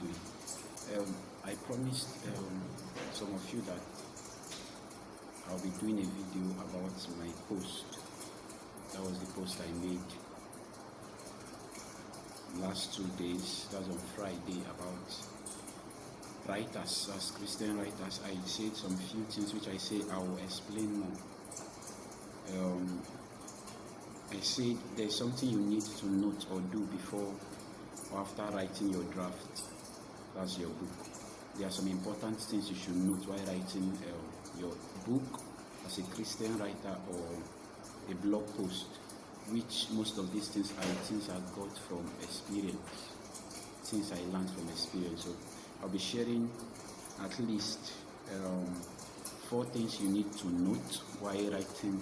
doing. I promised some of you that I'll be doing a video about my post. That was the post I made last 2 days. That was on Friday, about writers. As Christian writers, I said some few things which I say I will explain more. I said there's something you need to note or do before or after writing your draft. That's your book. There are some important things you should note while writing your book as a Christian writer or a blog post, which most of these things are things I got from experience, things I learned from experience. So I'll be sharing at least 4 things you need to note while writing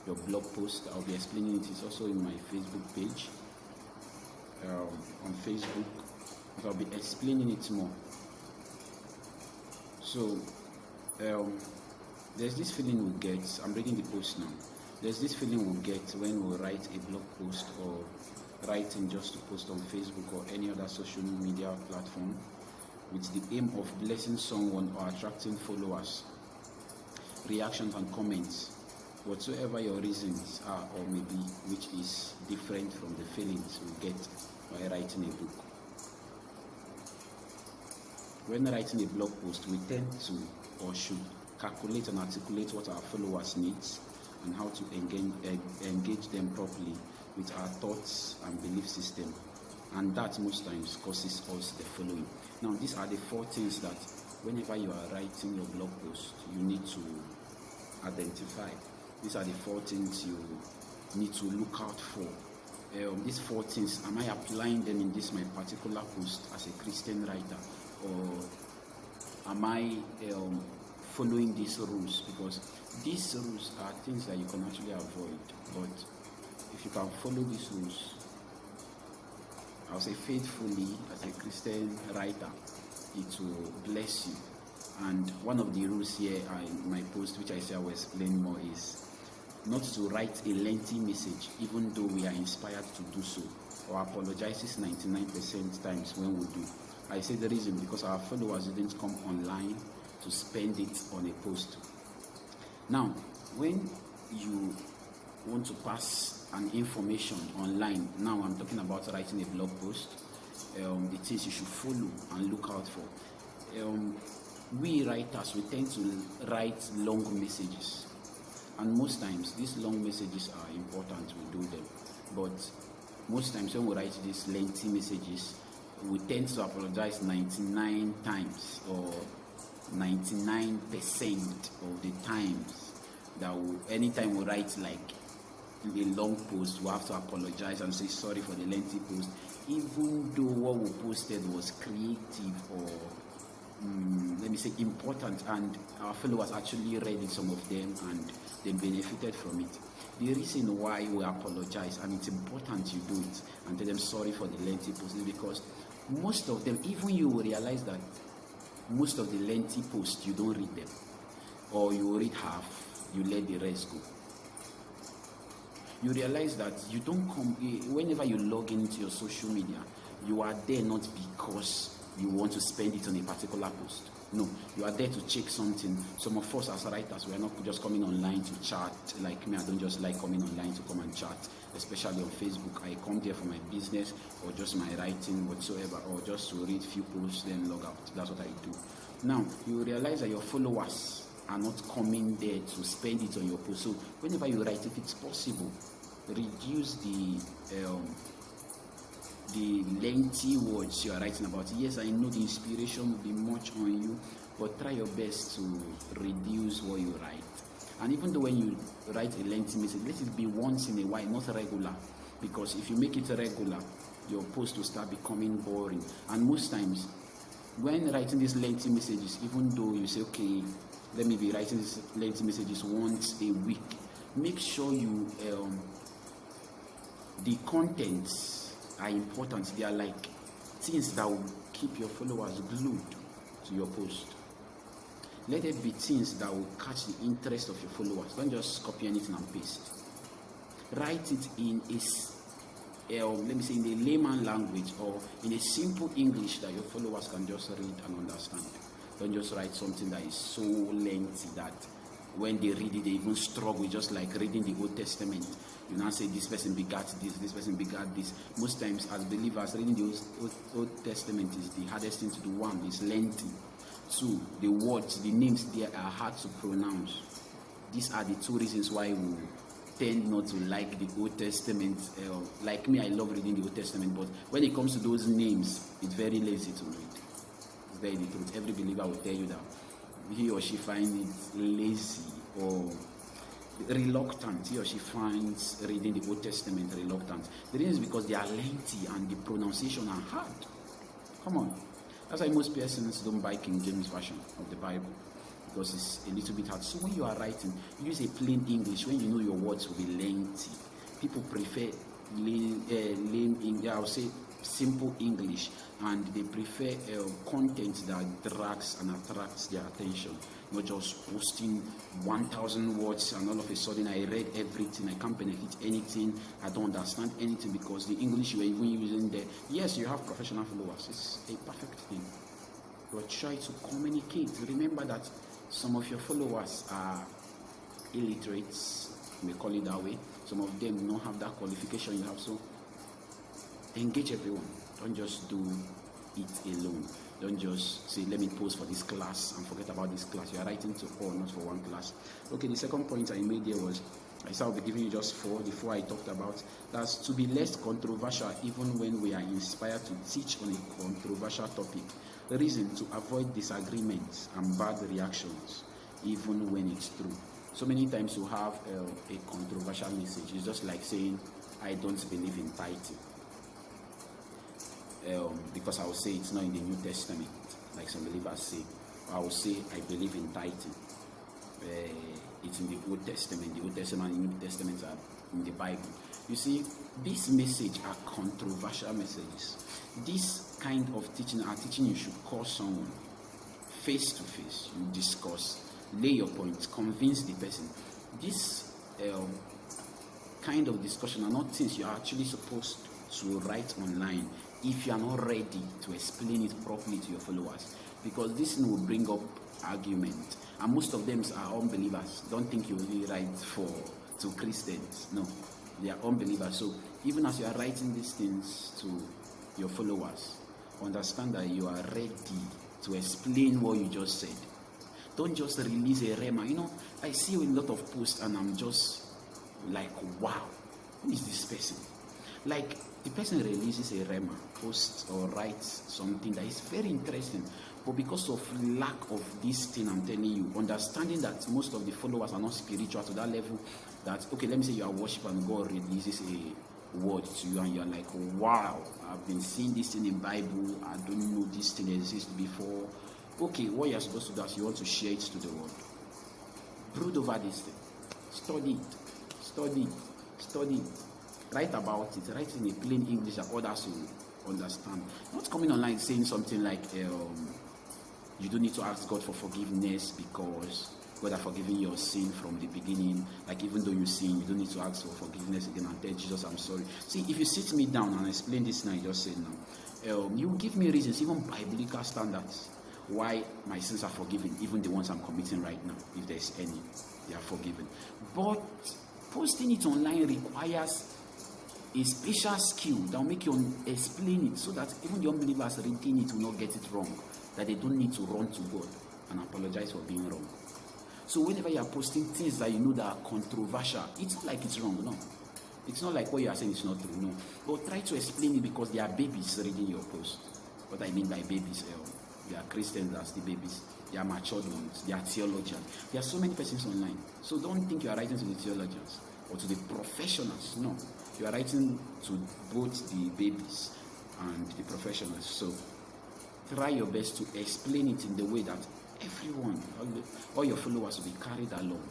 your blog post. I'll be explaining it. It's also in my Facebook page. On Facebook, I'll be explaining it more. So there's this feeling we get. I'm reading the post now. There's this feeling we get when we write a blog post or writing just to post on Facebook or any other social media platform with the aim of blessing someone or attracting followers, reactions and comments, whatsoever your reasons are or maybe, which is different from the feelings we get by writing a book. When writing a blog post, we tend to or should calculate and articulate what our followers need and how to engage them properly with our thoughts and belief system. And that most times causes us the following. Now, these are the 4 things that whenever you are writing your blog post, you need to identify. These are the 4 things you need to look out for. These 4 things, am I applying them in this my particular post as a Christian writer, or am I following these rules? Because these rules are things that you can actually avoid, but if you can follow these rules, I'll say faithfully as a Christian writer, it will bless you. And one of the rules here in my post, which I say I will explain more, is not to write a lengthy message even though we are inspired to do so, or apologizes 99% times when we do. I say the reason because our followers didn't come online to spend it on a post. Now, when you want to pass an information online, now I'm talking about writing a blog post, the things you should follow and look out for. We writers, we tend to write long messages, and most times these long messages are important, we do them, but most times when we write these lengthy messages, we tend to apologize 99 times or 99% of the times that anytime we write like a long post, we have to apologize and say sorry for the lengthy post, even though what we posted was creative or let me say important, and our followers actually read it, some of them, and they benefited from it. The reason why we apologize, and it's important you do it and tell them sorry for the lengthy post, is because most of them, even you will realize that most of the lengthy posts you don't read them, or you read half, you let the rest go. You realize that you don't come, whenever you log into your social media, you are there not because you want to spend it on a particular post. No, you are there to check something. Some of us as writers, we are not just coming online to chat. Like me, I don't just like coming online to come and chat, especially on Facebook. I come there for my business or just my writing whatsoever, or just to read few posts then log out. That's what I do. Now, you realize that your followers are not coming there to spend it on your post. So whenever you write, if it's possible, reduce the lengthy words you are writing about. Yes, I know the inspiration will be much on you, but try your best to reduce what you write. And even though when you write a lengthy message, let it be once in a while, not regular, because if you make it regular, your post will start becoming boring. And most times when writing these lengthy messages, even though you say, okay, let me be writing these lengthy messages once a week, make sure you the contents are important. They are like things that will keep your followers glued to your post. Let it be things that will catch the interest of your followers. Don't just copy anything and paste. Write it in let me say, in a layman language or in a simple English that your followers can just read and understand. Don't just write something that is so lengthy that when they read it, they even struggle, just like reading the Old Testament. You now say, this person begat this person begat this. Most times, as believers, reading the Old Testament is the hardest thing to do. One, it's lengthy. Two, the words, the names there are hard to pronounce. These are the two reasons why we tend not to like the Old Testament. Like me, I love reading the Old Testament, but when it comes to those names, it's very lazy to read. It's very the truth. Every believer will tell you that he or she finds it lazy or reluctant. He or she finds reading the Old Testament reluctant. The reason is because they are lengthy and the pronunciation are hard. Come on. That's why most persons don't buy King James Version of the Bible, because it's a little bit hard. So when you are writing, use a plain English when you know your words will be lengthy. People prefer I would say simple English, and they prefer content that drags and attracts their attention, not just posting 1,000 words and all of a sudden I read everything, I can't benefit anything, I don't understand anything, because the English you are even using there, yes, you have professional followers, it's a perfect thing, but try to communicate. Remember that some of your followers are illiterates, you may call it that way. Some of them do not have that qualification you have, so engage everyone. Don't just do it alone. Don't just say, let me post for this class and forget about this class. You are writing to all, not for one class. Okay, the second point I made there was, I said I'll be giving you just four, the four I talked about. That's to be less controversial even when we are inspired to teach on a controversial topic. The reason, to avoid disagreements and bad reactions even when it's true. So many times you have a controversial message. It's just like saying, I don't believe in tithing. Because I will say it's not in the New Testament, like some believers say. I will say I believe in tithing. It's in the Old Testament. The Old Testament and the New Testament are in the Bible. You see, these messages are controversial messages. This kind of teaching are teaching you should call someone face to face. You discuss, lay your points, convince the person. This kind of discussion are not things you are actually supposed to write online if you are not ready to explain it properly to your followers, because this will bring up argument, and most of them are unbelievers. Don't think you only write to Christians. No, they are unbelievers. So even as you are writing these things to your followers, understand that you are ready to explain what you just said. Don't just release a rhema. You know, I see a lot of posts and I'm just like, wow, who is this person? Like, the person releases a rhema, posts or writes something that is very interesting, but because of lack of this thing, I'm telling you, understanding that most of the followers are not spiritual to that level, that, okay, let me say you are worshiping and God releases a word to you and you're like, wow, I've been seeing this thing in Bible, I don't know this thing exists before. Okay, what you're supposed to do is you want to share it to the world. Brood over this thing. Study it. Write about it. Write in a plain English that others will understand. Not coming online saying something like, you don't need to ask God for forgiveness because God has forgiven your sin from the beginning. Like, even though you sin, you don't need to ask for forgiveness again and tell Jesus, I'm sorry. See, if you sit me down and explain this now, I just said now, you give me reasons, even biblical standards, why my sins are forgiven, even the ones I'm committing right now, if there's any, they are forgiven. But posting it online requires a special skill that will make you explain it so that even the unbelievers reading it will not get it wrong, that they don't need to run to God and apologize for being wrong. So whenever you are posting things that you know that are controversial, it's not like it's wrong, no. It's not like what you are saying is not true, no. But try to explain it, because there are babies reading your post. What I mean by babies, they are Christians, they are still babies. They are matured ones, they are theologians. There are so many persons online. So don't think you are writing to the theologians or to the professionals, no. You are writing to both the babies and the professionals. So try your best to explain it in the way that everyone, all your followers will be carried along.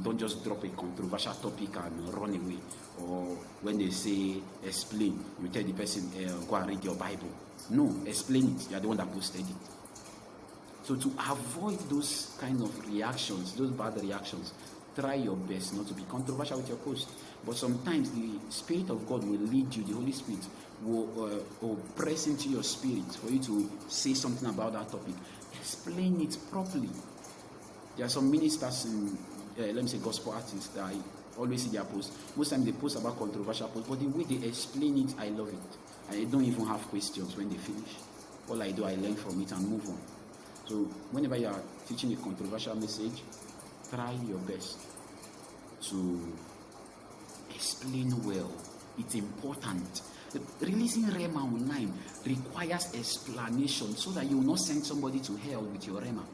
Don't just drop a controversial topic and run away. Or when they say explain, you tell the person, go and read your Bible. No, explain it. You are the one that posted it. So to avoid those kind of reactions, those bad reactions, Try your best not to be controversial with your post. But sometimes the Spirit of God will lead you, the Holy Spirit will press into your spirit for you to say something about that topic. Explain it properly. There are some ministers in, let me say, gospel artists that I always see their posts. Most times they post about controversial posts, but the way they explain it, I love it. I don't even have questions when they finish. All I do, I learn from it and move on. So whenever you are teaching a controversial message, try your best to explain well. It's important. Releasing Rhema online requires explanation so that you will not send somebody to hell with your Rhema.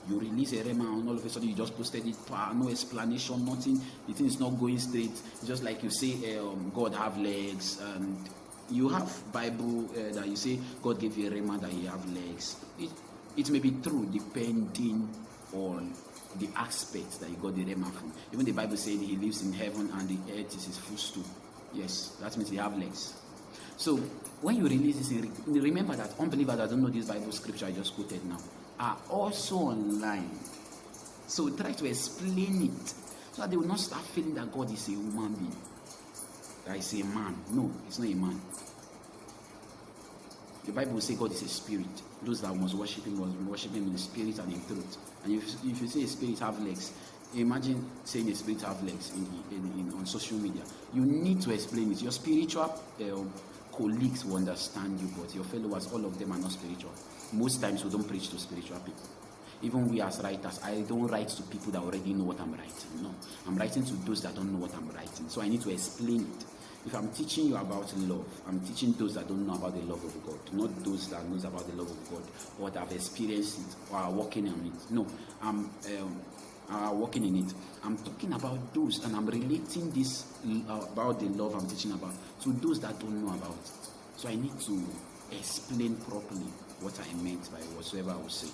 You release a Rhema and all of a sudden you just posted it, no explanation, nothing. The thing is not going straight. Just like you say, God have legs, and you have Bible that you say God gave you a Rhema that he have legs. It may be true depending on the aspect that you got the Rhema from. Even the Bible said he lives in heaven and the earth is his footstool. Yes, that means he have legs. So when you release this, remember that unbelievers that don't know this Bible scripture I just quoted now are also online. So try to explain it so that they will not start feeling that God is a human being, that is a man. No, it's not a man. The Bible will say God is a spirit. Those that must worship him in spirit and in truth. And if you say a spirit have legs, imagine saying a spirit have legs on social media. You need to explain it. Your spiritual colleagues will understand you, but your followers, all of them are not spiritual. Most times we don't preach to spiritual people. Even we as writers, I don't write to people that already know what I'm writing. No, I'm writing to those that don't know what I'm writing. So I need to explain it. If I'm teaching you about love, I'm teaching those that don't know about the love of God, not those that knows about the love of God or that have experienced it or are working on it. No, I'm working in it. I'm talking about those, and I'm relating this about the love I'm teaching about to those that don't know about it. So I need to explain properly what I meant by whatsoever I will say.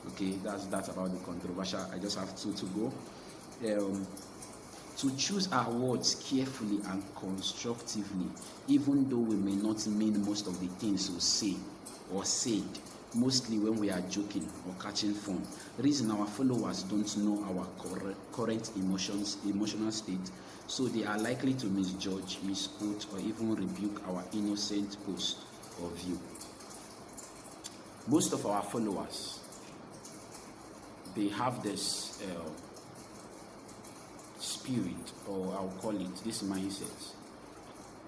Okay, that's about the controversial. I just have two to go. To choose our words carefully and constructively, even though we may not mean most of the things we say or said, mostly when we are joking or catching fun. Reason our followers don't know our current emotional state, so they are likely to misjudge, misquote, or even rebuke our innocent post or view. Most of our followers, they have this spirit, or I'll call it this mindset,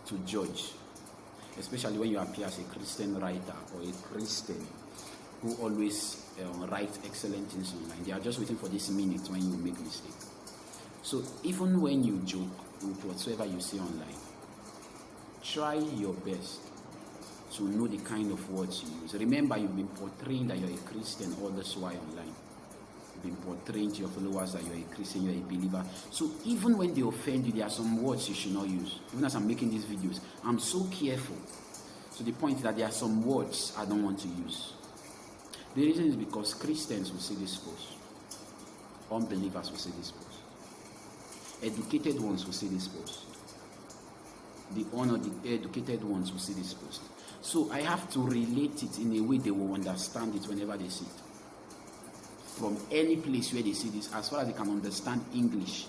to judge, especially when you appear as a Christian writer or a Christian who always write excellent things online. They are just waiting for this minute when you make mistake. So even when you joke with whatsoever you say online, try your best to know the kind of words you use. Remember, you've been portraying that you're a Christian all this while online. Been portraying to your followers that you're a Christian, you're a believer. So even when they offend you, there are some words you should not use. Even as I'm making these videos, I'm so careful to the point that there are some words I don't want to use. The reason is because Christians will see this post, unbelievers will see this post, educated ones will see this post, the uneducated ones will see this post. So I have to relate it in a way they will understand it whenever they see it. From any place where they see this, as far as they can understand English,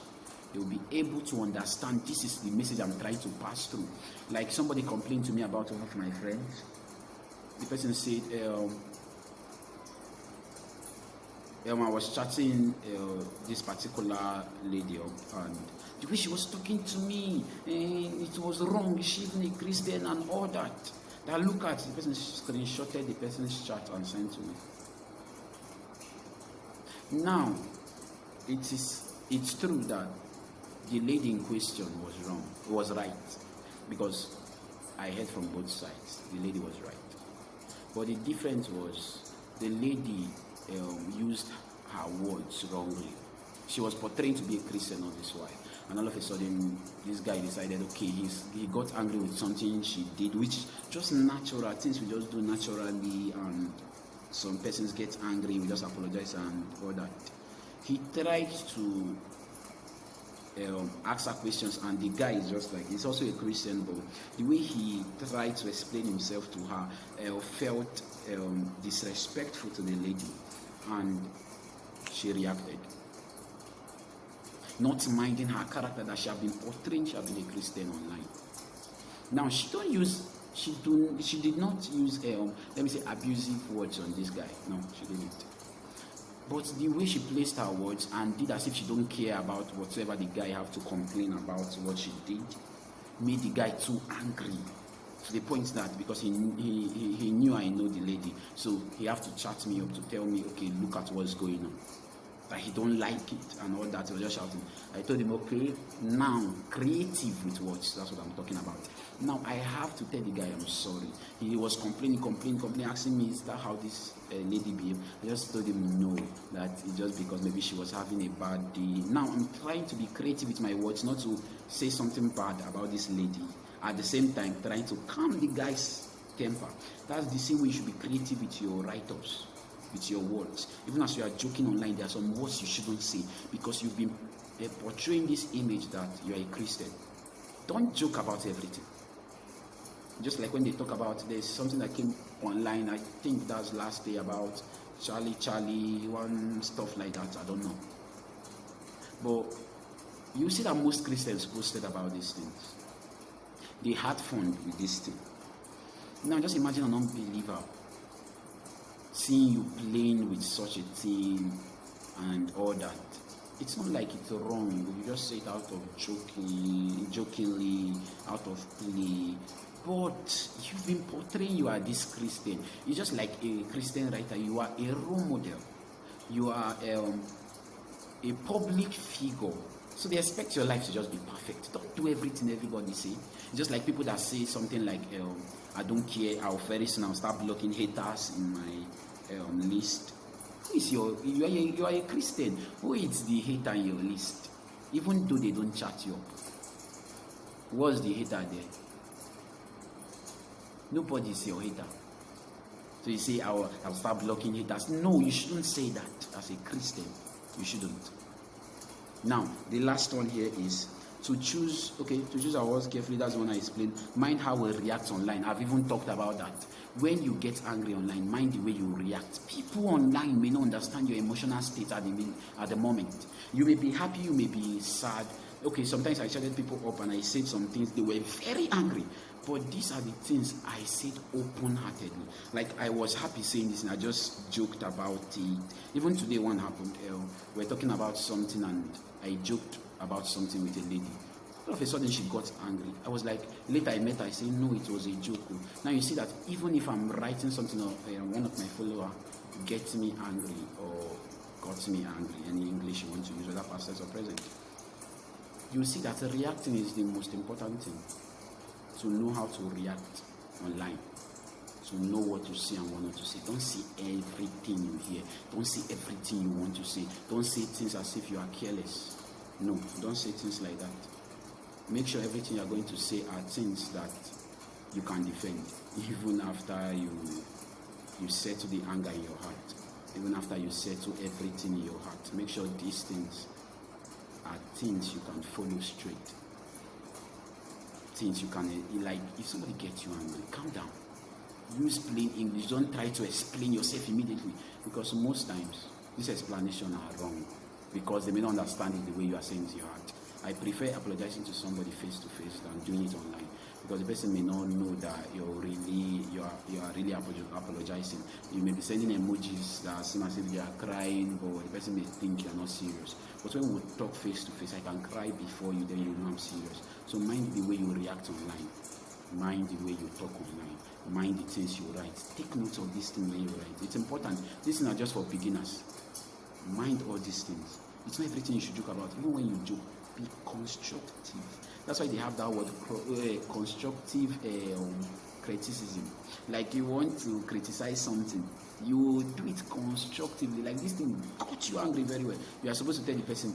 they will be able to understand this is the message I'm trying to pass through. Like somebody complained to me about one of my friends. The person said, I was chatting this particular lady up, and the way she was talking to me, it was wrong. She's even a Christian and all that. That look at the person screenshotted the person's chat and sent to me. Now, it's true that the lady in question was right, because I heard from both sides. The lady was right. But the difference was the lady used her words wrongly. She was portraying to be a Christian all this while. And all of a sudden, this guy decided, okay, he got angry with something she did, which just natural, things we just do naturally, and some persons get angry, we just apologize and all that. He tried to ask her questions, and the guy is just like, he's also a Christian, but the way he tried to explain himself to her felt disrespectful to the lady, and she reacted. not minding her character that she have been portraying. She have been a Christian online. Now she did not use let me say abusive words on this guy. No, she didn't. But the way she placed her words and did as if she don't care about whatever the guy have to complain about what she did, made the guy too angry. To the point that because he knew I know the lady, so he have to chat me up to tell me, okay, look at what's going on. That he don't like it and all that. He was just shouting. I told him, okay, now creative with words. That's what I'm talking about. Now I have to tell the guy I'm sorry. He was complaining, asking me, is that how this lady behaved? I just told him no, that it's just because maybe she was having a bad day. Now I'm trying to be creative with my words, not to say something bad about this lady. At the same time, trying to calm the guy's temper. That's the same way you should be creative with your write-ups, with your words. Even as you are joking online, there are some words you shouldn't say because you've been portraying this image that you are a Christian. Don't joke about everything. Just like when they talk about, there's something that came online, I think that's last day, about Charlie, one stuff like that, I don't know. But you see that most Christians posted about these things. They had fun with this thing. Now just imagine an unbeliever seeing you playing with such a thing and all that. It's not like it's wrong. You just say it out of jokingly, out of play. But you've been portraying you are this Christian. You're just like a Christian writer. You are a role model. You are a public figure. So they expect your life to just be perfect. Don't do everything everybody say. It's just like people that say something like, I don't care, very soon I'll start blocking haters in my list. Who is you are a Christian. Who is the hater in your list? Even though they don't chat you up. What's the hater there? Nobody is your hater. So you say, I'll start blocking haters. No, you shouldn't say that as a Christian. You shouldn't. Now, the last one here is to choose our words carefully. That's the one I explained. Mind how we react online. I've even talked about that. When you get angry online, mind the way you react. People online may not understand your emotional state at the moment. You may be happy, you may be sad. Okay, sometimes I chatted people up and I said some things, they were very angry. But these are the things I said open-heartedly. Like, I was happy saying this and I just joked about it. Even today one happened. We're talking about something and I joked about something with a lady. All of a sudden she got angry. I was like, later I met her, I said, no, it was a joke. Now you see that even if I'm writing something or one of my followers gets me angry or got me angry, any English you want to use, whether past tense or present, you see that reacting is the most important thing. To know how to react online, to know what to say and what not to say. Don't say everything you hear. Don't say everything you want to say. Don't say things as if you are careless. No, don't say things like that. Make sure everything you are going to say are things that you can defend, even after you settle the anger in your heart, even after you settle everything in your heart. Make sure these things are things you can follow straight. Things you can, like, if somebody gets you angry, calm down. Use plain English. Don't try to explain yourself immediately, because most times these explanations are wrong because they may not understand it the way you are saying it to your heart. I prefer apologizing to somebody face to face than doing it online, because the person may not know that you are really apologizing. You may be sending emojis that seem as if they are crying, but the person may think you are not serious. But when we talk face to face, I can cry before you, then you know I'm serious. So mind the way you react online. Mind the way you talk online. Mind the things you write. Take note of these things when you write. It's important. These things are just for beginners. Mind all these things. It's not everything you should joke about. Even when you joke, be constructive. That's why they have that word, constructive criticism. Like, you want to criticize something, you do it constructively. Like, this thing got you angry very well. You are supposed to tell the person,